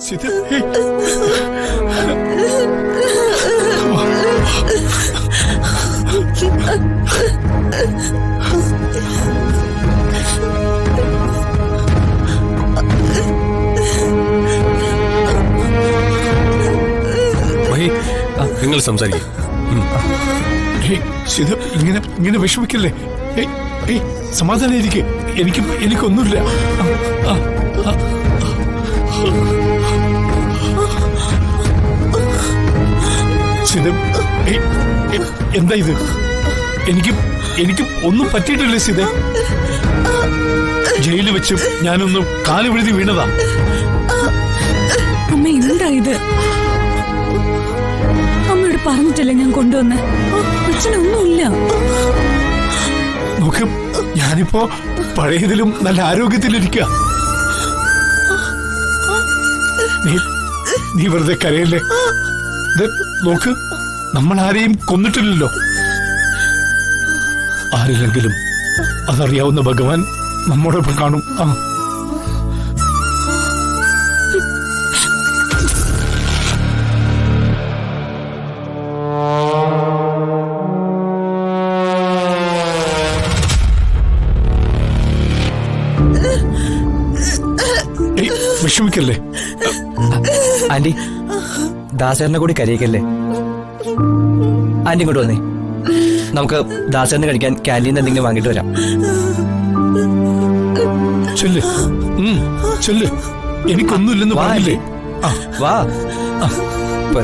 സീത നിങ്ങൾ സംസാരിക്കും. ഇങ്ങനെ വിഷമിക്കല്ലേ. സമാധാനം എനിക്കൊന്നുമില്ല. എന്താ ഇത്? എനിക്ക് ഒന്നും പറ്റിയിട്ടില്ല സീത. ജയിലിൽ വെച്ചും ഞാനൊന്ന് കാല് വിഴുതി വീണതാ. അമ്മ എന്താ ഇത്? അമ്മയോട് പറഞ്ഞിട്ടല്ലേ ഞാൻ കൊണ്ടുവന്ന്. അച്ഛനൊന്നുമില്ല. നോക്ക്, ഞാനിപ്പോ പഴയതിലും നല്ല ആരോഗ്യത്തിലിരിക്കുക. നീ വെറുതെ കരയല്ലേ. നോക്ക്, നമ്മൾ ആരെയും കൊന്നിട്ടില്ലല്ലോ. ആരില്ലെങ്കിലും അതറിയാവുന്ന ഭഗവാൻ നമ്മോടൊപ്പം കാണും. വിഷമിക്കല്ലേ ആന്റി. ദാസേരനെ കൂടി കരയിക്കല്ലേ. ആന്റി ഇങ്ങോട്ട് വന്നേ. നമുക്ക് ദാസേരന് കഴിക്കാൻ ക്യാൻറ്റീൻ എന്തെങ്കിലും വാങ്ങിട്ട് വരാം. ചെല്ല്. എനിക്കൊന്നുമില്ലെന്ന് പറഞ്ഞില്ലേ. വാ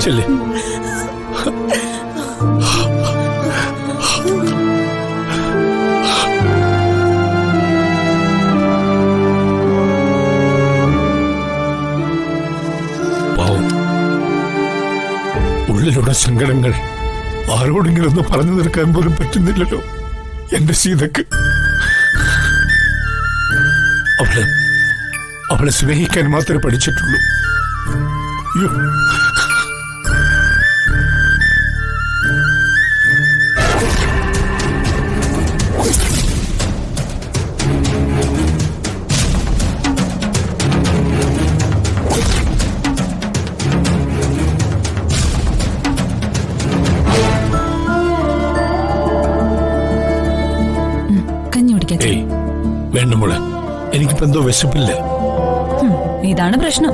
ചെല്ല്. ഉള്ളിലുള്ള സങ്കടങ്ങൾ ആരോടെങ്കിലും ഒന്ന് പറഞ്ഞു തീർക്കാൻ പോലും പറ്റുന്നില്ലല്ലോ എന്റെ സീതക്ക്. അവളെ സ്നേഹിക്കാൻ മാത്രമേ പഠിച്ചിട്ടുള്ളൂ. കുടിക്കാം. വേണ്ട മോളെ, എനിക്കിപ്പോ എന്തോ വിശപ്പില്ല. ഇതാണ് പ്രശ്നം.